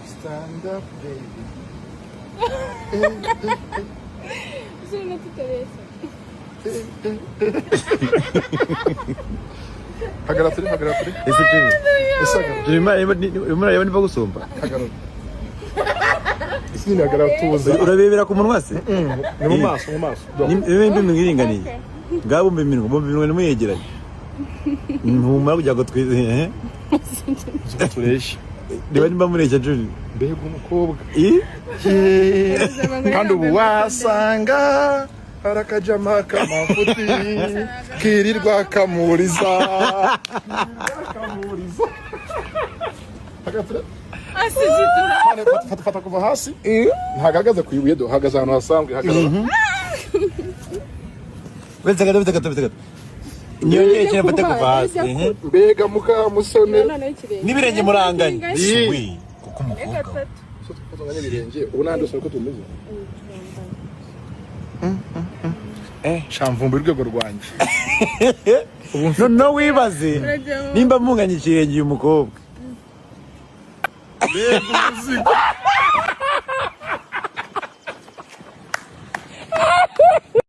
Stand up, baby. Sono tutte adesso. Hagarapuri. ese turi Esaga. turimo niba gusumba Hagarapuri. Isini hagaratuza. urabebera ku munwa se Ni mu maso. nimba mwiringaniye ngabo mbimwe nimuyegeranye ntumara kujya ngo twize Tureshe. niba nimba mureshya juri Mbega umukobwa. i Kandi ubu wasanga harakajama kamafuti kirirwa kamuriza. Fata kuva hasi ntahagaze ku ibuye duhagaze ahantu hasanzwe wese nyongeye cyane fate kuva hasi mbega muka musonera n'ibirenge muranganye we kuko umukobwa birenge ubu nandose uko tumeze shamvumba urwego rwanjye no wibaze nimba munganye ikirenge uyu mukobwa mbega umuzigo